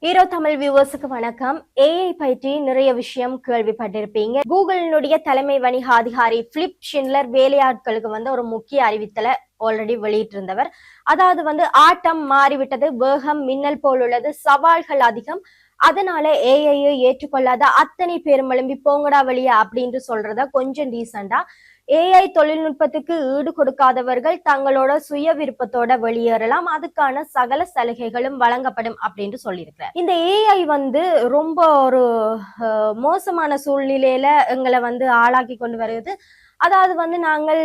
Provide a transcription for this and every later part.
ஈரோ தமிழ் வியூவர்ஸுக்கு வணக்கம். ஏஐ பற்றி நிறைய விஷயம் கேள்விப்பட்டிருப்பீங்க. கூகுளினுடைய தலைமை வணிக அதிகாரி பிலிப் ஷின்லர் வேலையாட்களுக்கு ஒரு முக்கிய அறிவித்தலை ஆல்ரெடி வெளியிட்டிருந்தவர். அதாவது ஆட்டம் மாறிவிட்டது, வேகம் மின்னல் போல் உள்ளது, சவால்கள் அதிகம், அதனால ஏஐயை ஏற்றுக்கொள்ளாத அத்தனை பேரும் எழும்பி போங்கடா வழியா அப்படின்னு சொல்றத கொஞ்சம் டீசெண்டா ஏஐ தொழில்நுட்பத்துக்கு ஈடு கொடுக்காதவர்கள் தங்களோட சுய விருப்பத்தோட வெளியேறலாம், அதுக்கான சகல சலுகைகளும் வழங்கப்படும் அப்படின்னு சொல்லியிருக்கிறார். இந்த ஏஐ ரொம்ப ஒரு மோசமான சூழ்நிலையில எங்களை ஆளாக்கி கொண்டு வருது. அதாவது நாங்கள்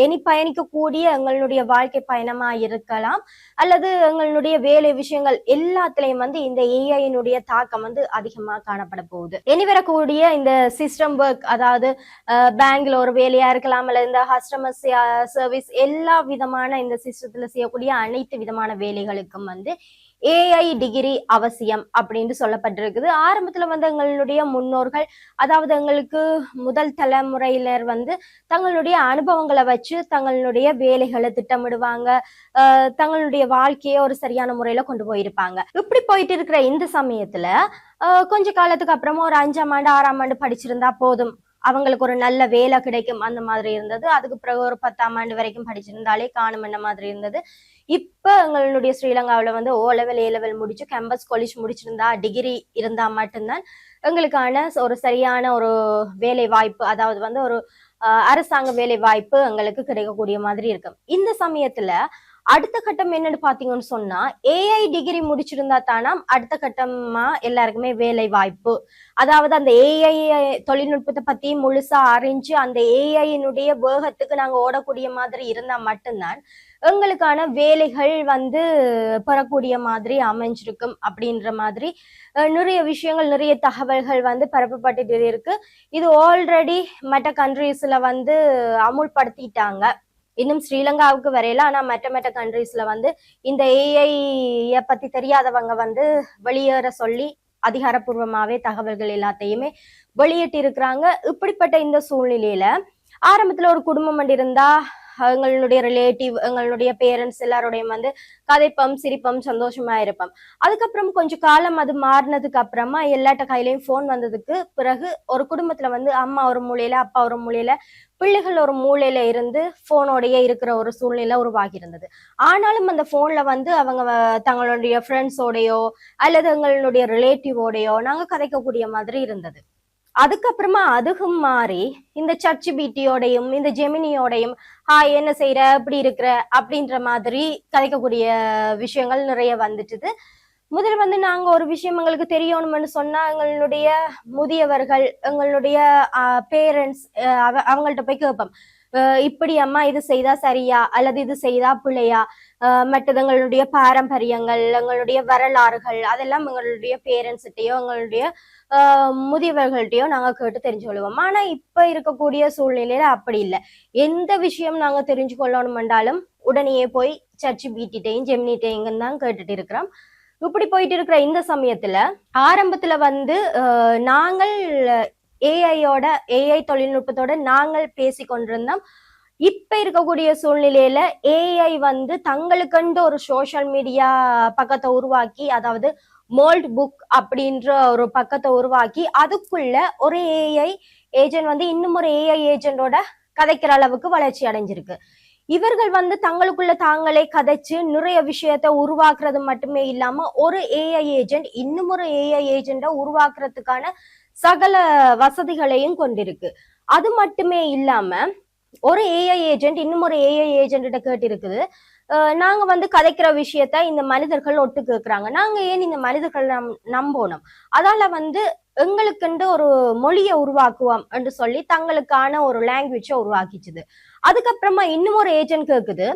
இனி பயணிக்கக்கூடிய எங்களுடைய வாழ்க்கை பயணமா இருக்கலாம், அல்லது எங்களுடைய வேலை விஷயங்கள் எல்லாத்திலையும் இந்த ஏஐனுடைய தாக்கம் அதிகமா காணப்பட போகுது. இனி வரக்கூடிய இந்த சிஸ்டம் ஒர்க், அதாவது பேங்க்ல ஒரு வேலையா இருக்கலாம், அல்லது இந்த கஸ்டமர் சர்வீஸ், எல்லா விதமான இந்த சிஸ்டத்துல செய்யக்கூடிய அனைத்து விதமான வேலைகளுக்கும் ஏஐ டிகிரி அவசியம் அப்படின்னு சொல்லப்பட்டிருக்குது. ஆரம்பத்துல எங்களுடைய முன்னோர்கள், அதாவது எங்களுக்கு முதல் தலைமுறையினர் தங்களுடைய அனுபவங்களை வச்சு தங்களுடைய வேலைகளை திட்டமிடுவாங்க, தங்களுடைய வாழ்க்கையை ஒரு சரியான முறையில கொண்டு போயிருப்பாங்க. இப்படி போயிட்டு இருக்கிற இந்த சமயத்துல கொஞ்ச காலத்துக்கு அப்புறமா ஒரு 5ஆம் ஆண்டு 6ஆம் ஆண்டு படிச்சிருந்தா போதும், அவங்களுக்கு ஒரு நல்ல வேலை கிடைக்கும் அந்த மாதிரி இருந்தது. அதுக்கு பிறகு ஒரு 10ஆம் ஆண்டு வரைக்கும் படிச்சிருந்தாலே காணும் என்ன மாதிரி இருந்தது. இப்ப எங்களுடைய ஸ்ரீலங்காவில ஓ லெவல் ஏ லெவல் முடிச்சு கேம்பஸ் காலேஜ் முடிச்சிருந்தா டிகிரி இருந்தா மட்டும்தான் எங்களுக்கான ஒரு சரியான ஒரு வேலை வாய்ப்பு, அதாவது ஒரு அரசாங்க வேலை வாய்ப்பு எங்களுக்கு கிடைக்கக்கூடிய மாதிரி இருக்கும். இந்த சமயத்துல அடுத்த கட்டம் என்னன்னு பாத்தீங்கன்னு சொன்னா, ஏஐ டிகிரி முடிச்சிருந்தா தானா அடுத்த கட்டமா எல்லாருக்குமே வேலை வாய்ப்பு. அதாவது அந்த ஏஐ தொழில்நுட்பத்தை பத்தி முழுசா அறிஞ்சு அந்த ஏஐனுடைய வேகத்துக்கு நாங்க ஓடக்கூடிய மாதிரி இருந்தா மட்டும்தான் எங்களுக்கான வேலைகள் பெறக்கூடிய மாதிரி அமைஞ்சிருக்கும் அப்படின்ற மாதிரி நிறைய விஷயங்கள், நிறைய தகவல்கள் பரப்பப்பட்டு இருக்கு. இது ஆல்ரெடி மற்ற கண்ட்ரீஸ்ல அமுல்படுத்திட்டாங்க. இன்னும் ஸ்ரீலங்காவுக்கு வரையில, ஆனா மற்ற கண்ட்ரீஸ்ல இந்த ஏஐ பத்தி தெரியாதவங்க வெளியேற சொல்லி அதிகாரப்பூர்வமாவே தகவல்கள் எல்லாத்தையுமே வெளியிட்டு இருக்கிறாங்க. இப்படிப்பட்ட இந்த சூழ்நிலையில ஆரம்பத்துல ஒரு குடும்பம் இருந்தா எங்களுடைய ரிலேட்டிவ், எங்களுடைய பேரண்ட்ஸ் எல்லாரோடையும் கதைப்பம் சிரிப்பம் சந்தோஷமா இருப்போம். அதுக்கப்புறம் கொஞ்சம் காலம் அது மாறினதுக்கு அப்புறமா எல்லாட்ட கையிலையும் போன் வந்ததுக்கு பிறகு ஒரு குடும்பத்துல அம்மா ஒரு மூலையில அப்பா ஒரு மூலையில பிள்ளைகள் ஒரு மூலையில இருந்து போனோடைய இருக்கிற ஒரு சூழ்நிலை உருவாகி இருந்தது. ஆனாலும் அந்த போன்ல அவங்க தங்களுடைய ஃப்ரெண்ட்ஸோடையோ அல்லது எங்களுடைய ரிலேட்டிவோடையோ நாங்க கதைக்கக்கூடிய மாதிரி இருந்தது. அதுக்கப்புறமா அதுக்கும் மாறி இந்த ChatGPTயோடையும் இந்த ஜெமினியோடையும் ஹாய் என்ன செய்யற, எப்படி இருக்கிற அப்படின்ற மாதிரி கதைக்கக்கூடிய விஷயங்கள் நிறைய வந்துட்டுது. முதல்ல நாங்க ஒரு விஷயம் எங்களுக்கு தெரியணும்னு சொன்னா எங்களுடைய முதியவர்கள், எங்களுடைய பேரண்ட்ஸ், அவங்கள்ட்ட போய் கேட்போம், இப்படி அம்மா இது செய்தா சரியா அல்லது இது செய்தா பிள்ளையா, மற்றது எங்களுடைய பாரம்பரியங்கள், எங்களுடைய வரலாறுகள், அதெல்லாம் எங்களுடைய பேரண்ட்ஸ்கிட்டயோ எங்களுடைய முதியவர்கள்ட்டையோ நாங்க கேட்டு தெரிஞ்சு கொள்வோம். ஆனா இப்ப இருக்கக்கூடிய சூழ்நிலையில அப்படி இல்லை. எந்த விஷயம் நாங்க தெரிஞ்சு கொள்ளணும்ன்றாலும் உடனே போய் ChatGPTட்டையும் ஜெமினிட்டையும் தான் கேட்டுட்டு இருக்கிறோம். இப்படி போயிட்டு இருக்கிற இந்த சமயத்துல ஆரம்பத்துல நாங்கள் ஏஐ தொழில்நுட்பத்தோட நாங்கள் பேசி கொண்டிருந்தோம். இப்ப இருக்கக்கூடிய சூழ்நிலையில ஏஐ தங்களுக்கண்டு ஒரு சோசியல் மீடியா பக்கத்தை உருவாக்கி, அதாவது மோல்ட் புக் அப்படின்ற ஒரு பக்கத்தை உருவாக்கி அதுக்குள்ள ஒரு ஏஐ ஏஜென்ட் இன்னும் ஒரு ஏஐ ஏஜென்டோட கதைக்கிற அளவுக்கு வளர்ச்சி அடைஞ்சிருக்கு. இவர்கள் தங்களுக்குள்ள தாங்களே கதைச்சு நிறைய விஷயத்த உருவாக்குறது மட்டுமே இல்லாம ஒரு ஏஐ ஏஜென்ட் இன்னும் ஒரு ஏஐ ஏஜென்ட உருவாக்குறதுக்கான சகல வசதிகளையும் கொண்டிருக்கு. அது மட்டுமே இல்லாம ஒரு ஏஐ ஏஜென்ட் இன்னும் ஒரு ஏஐ ஏஜென்ட்ட கேட்டு இருக்குது, நாங்க கதைக்கிற விஷயத்த இந்த மனிதர்கள் ஒட்டு கேட்கிறாங்க, நாங்க ஏன் இந்த மனிதர்கள் நம்பணும், அதால எங்களுக்குண்டு ஒரு மொழியை உருவாக்குவோம் என்று சொல்லி தங்களுக்கான ஒரு லாங்குவேஜை உருவாக்கிச்சுது. அதுக்கப்புறமா இன்னும் ஒரு ஏஜென்ட் கேக்குது,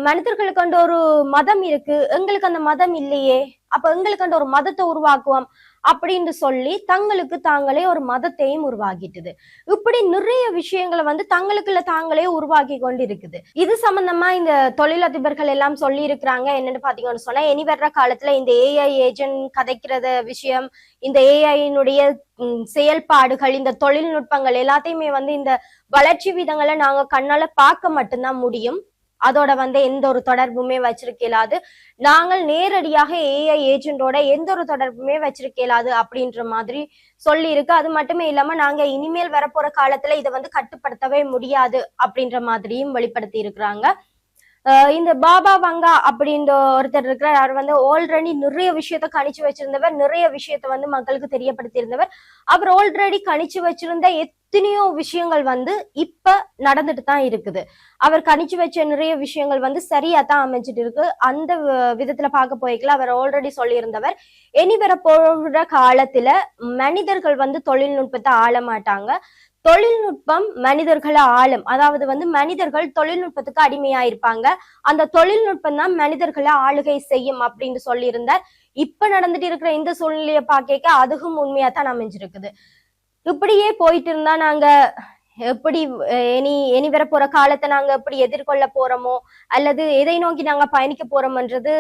மனிதர்களுக்கு ஒரு மதம் இருக்கு, எங்களுக்கு அந்த மதம் இல்லையே, அப்ப எங்களுக்கு ஒரு மதத்தை உருவாக்குவோம் அப்படின்னு சொல்லி தங்களுக்கு தாங்களே ஒரு மதத்தையும் உருவாக்கிட்டுது. இப்படி நிறைய விஷயங்களை தங்களுக்குள்ள தாங்களே உருவாக்கி கொண்டு இருக்குது. இது சம்பந்தமா இந்த தொழிலதிபர்கள் எல்லாம் சொல்லி இருக்கிறாங்க. என்னன்னு பாத்தீங்கன்னு சொன்னா, இனி வர்ற காலத்துல இந்த ஏஐ ஏஜென்ட் கதைக்கிறத விஷயம், இந்த ஏஐனுடைய செயல்பாடுகள், இந்த தொழில்நுட்பங்கள் எல்லாத்தையுமே இந்த வளர்ச்சி விதங்களை நாங்க கண்ணால பார்க்க மட்டும்தான் முடியும். அதோட வந்து எந்த ஒரு தொடர்புமே வச்சிருக்க இயலாது. நாங்கள் நேரடியாக ஏஐ ஏஜென்டோட எந்த ஒரு தொடர்புமே வச்சிருக்க இயலாது அப்படின்ற மாதிரி சொல்லி இருக்கு. அது மட்டுமே இல்லாம நாங்க இனிமேல் வரப்போற காலத்துல இதை வந்து கட்டுப்படுத்தவே முடியாது அப்படின்ற மாதிரியும் வெளிப்படுத்தி இருக்கிறாங்க. இந்த பாபா வங்கா அப்படின்ற ஒருத்தர் இருக்கிறார். அவர் வந்து ஆல்ரெடி நிறைய விஷயத்த கணிச்சு வச்சிருந்தவர், நிறைய விஷயத்த வந்து மக்களுக்கு தெரியப்படுத்தி இருந்தவர். அவர் ஆல்ரெடி கணிச்சு வச்சிருந்த எத்தனையோ விஷயங்கள் வந்து இப்ப நடந்துட்டு தான் இருக்குது. அவர் கணிச்சு வச்ச நிறைய விஷயங்கள் வந்து சரியா தான் அமைஞ்சிட்டு இருக்கு. அந்த விதத்துல பார்க்க போய்க்கல அவர் ஆல்ரெடி சொல்லியிருந்தவர், இனி வர போகிற காலத்துல மனிதர்கள் வந்து தொழில்நுட்பத்தை ஆள மாட்டாங்க, தொழில்நுட்பம் மனிதர்களை ஆளும். அதாவது வந்து மனிதர்கள் தொழில்நுட்பத்துக்கு அடிமையா இருப்பாங்க, அந்த தொழில்நுட்பம் தான் மனிதர்களை ஆளுகை செய்யும் அப்படின்னு சொல்லியிருந்தார். இப்ப நடந்துட்டு இருக்கிற இந்த சூழ்நிலையை பார்க்க அதுவும் உண்மையா தான் அமைஞ்சிருக்குது. இப்படியே போயிட்டு இருந்தா நாங்க எப்படி இனி வர போற காலத்தை நாங்க எப்படி எதிர்கொள்ள போறோமோ அல்லது எதை நோக்கி நாங்க பயணிக்க போறோம்ன்றது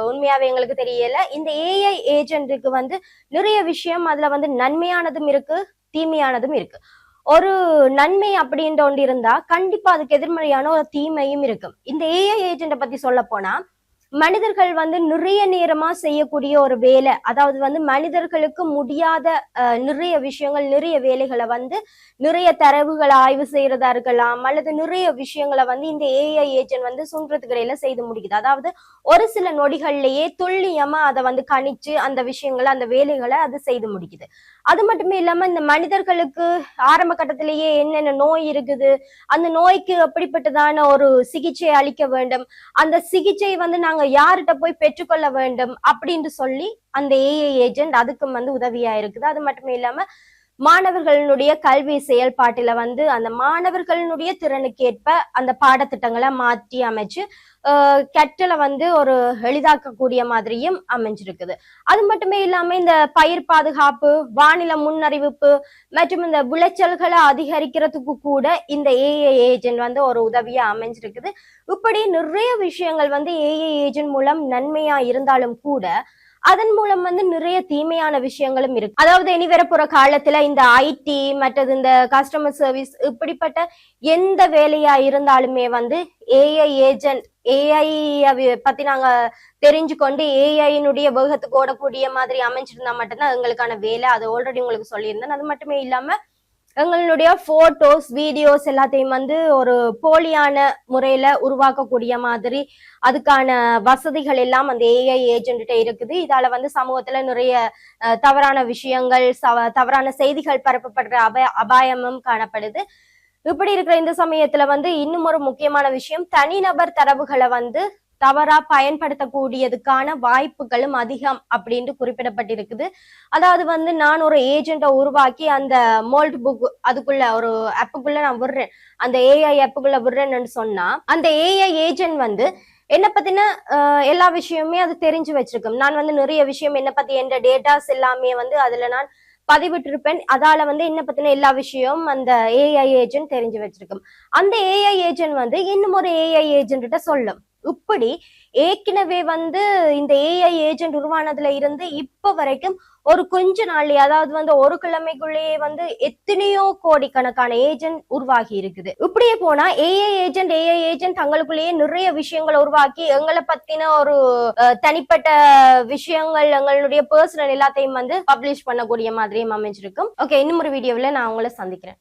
உண்மையாவே எங்களுக்கு தெரியல. இந்த ஏஐ ஏஜென்ட்டுக்கு வந்து நிறைய விஷயம் அதுல வந்து நன்மையானதும் இருக்கு, தீமையானதும் இருக்கு. ஒரு நன்மை அப்படின்ற ஒன்று இருந்தா கண்டிப்பா அதுக்கு எதிர்மறையான ஒரு தீமையும் இருக்கும். இந்த ஏஐ ஏஜென்ட பத்தி சொல்ல போனா, மனிதர்கள் வந்து நிறைய நேரமா செய்யக்கூடிய ஒரு வேலை, அதாவது வந்து மனிதர்களுக்கு முடியாத நிறைய விஷயங்கள், நிறைய வேலைகளை வந்து நிறைய தரவுகளை ஆய்வு செய்யறதா இருக்கலாம், அல்லது நிறைய விஷயங்களை வந்து இந்த ஏஐ ஏஜென்ட் வந்து சுன்றதுக்கு இடையில செய்து முடிக்குது. அதாவது ஒரு சில நொடிகள்லயே துல்லியமா அதை வந்து கணிச்சு அந்த விஷயங்களை, அந்த வேலைகளை அது செய்து முடிக்குது. அது மட்டுமே இல்லாம இந்த மனிதர்களுக்கு ஆரம்ப கட்டத்திலேயே என்னென்ன நோய் இருக்குது, அந்த நோய்க்கு எப்படிப்பட்டதான ஒரு சிகிச்சை அளிக்க வேண்டும், அந்த சிகிச்சை வந்து நாங்க யார்கிட்ட போய் பெற்றுக்கொள்ள வேண்டும் அப்படின்னு சொல்லி அந்த ஏஐ ஏஜென்ட் அதுக்கும் வந்து உதவியா இருக்குது. அது மட்டுமே இல்லாம மாணவர்களுடைய கல்வி செயல்பாட்டில வந்து அந்த மாணவர்களுடைய திறனுக்கேற்ப அந்த பாடத்திட்டங்களை மாற்றி அமைச்சு கற்றலை வந்து ஒரு எளிதாக்கக்கூடிய மாதிரியும் அமைஞ்சிருக்குது. அது மட்டுமே இல்லாம இந்த பயிர் பாதுகாப்பு, வானிலை முன்னறிவிப்பு மற்றும் இந்த விளைச்சல்களை அதிகரிக்கிறதுக்கு கூட இந்த ஏஐ ஏஜென்ட் வந்து ஒரு உதவியா அமைஞ்சிருக்குது. இப்படி நிறைய விஷயங்கள் வந்து ஏஐ ஏஜென்ட் மூலம் நன்மையா இருந்தாலும் கூட அதன் மூலம் வந்து நிறைய தீமையான விஷயங்களும் இருக்கு. அதாவது இனி வரப்போற காலத்துல இந்த ஐடி மற்றது இந்த கஸ்டமர் சர்வீஸ் இப்படிப்பட்ட எந்த வேலையா இருந்தாலுமே வந்து ஏஐ ஏஜென்ட், ஏஐ பத்தி நாங்க தெரிஞ்சுக்கொண்டு ஏஐனுடைய வேகத்துக்கு ஓடக்கூடிய மாதிரி அமைஞ்சிருந்தா மட்டும்தான் எங்களுக்கான வேலை. அது ஆல்ரெடி உங்களுக்கு சொல்லியிருந்தேன். அது மட்டுமே இல்லாம எங்களுடைய போட்டோஸ், வீடியோஸ் எல்லாத்தையும் வந்து ஒரு போலியான முறையில உருவாக்கக்கூடிய மாதிரி அதுக்கான வசதிகள் எல்லாம் அந்த ஏஐ ஏஜென்ட் இருக்குது. இதால வந்து சமூகத்துல நிறைய தவறான விஷயங்கள், தவறான செய்திகள் பரப்பப்படுற அபாயமும் காணப்படுது. இப்படி இருக்கிற இந்த சமயத்துல வந்து இன்னும் ஒரு முக்கியமான விஷயம், தனிநபர் தரவுகளை வந்து தவறா பயன்படுத்தக்கூடியதுக்கான வாய்ப்புகளும் அதிகம் அப்படின்னு குறிப்பிடப்பட்டிருக்குது. அதாவது வந்து நான் ஒரு ஏஜென்ட்டை உருவாக்கி அந்த மோல்ட் புக் அதுக்குள்ள ஒரு ஆப்புக்குள்ள நான் விடுறேன், அந்த ஏஐ ஆப்புக்குள்ள விடுறேன்னு சொன்னா அந்த ஏஐ ஏஜென்ட் வந்து என்ன பத்தின எல்லா விஷயமே அது தெரிஞ்சு வச்சிருக்கும். நான் வந்து நிறைய விஷயம் என்ன பத்தி எந்த டேட்டாஸ் எல்லாமே வந்து அதுல நான் பதிவிட்டிருப்பேன். அதால வந்து என்ன பத்தின எல்லா விஷயமும் அந்த ஏஐ ஏஜென்ட் தெரிஞ்சு வச்சிருக்கும். அந்த ஏஐ ஏஜென்ட் வந்து இன்னும் ஒரு ஏஐ ஏஜென்ட் கிட்ட சொல்லும். இப்படி ஏற்கனவே வந்து இந்த ஏஐ ஏஜென்ட் உருவானதுல இருந்து இப்ப வரைக்கும் ஒரு கொஞ்ச நாள்லயே, அதாவது வந்து ஒரு கிழமைக்குள்ளேயே வந்து எத்தனையோ கோடிக்கணக்கான ஏஜென்ட் உருவாகி இருக்குது. இப்படியே போனா ஏஐ ஏஜென்ட் தங்களுக்குள்ளேயே நிறைய விஷயங்களை உருவாக்கி எங்களை பத்தின ஒரு தனிப்பட்ட விஷயங்கள், எங்களுடைய பர்சனல் எல்லாத்தையும் வந்து பப்ளிஷ் பண்ணக்கூடிய மாதிரியும் அமைஞ்சிருக்கும். ஓகே, இன்னும் ஒரு வீடியோவில் நான் உங்களை சந்திக்கிறேன்.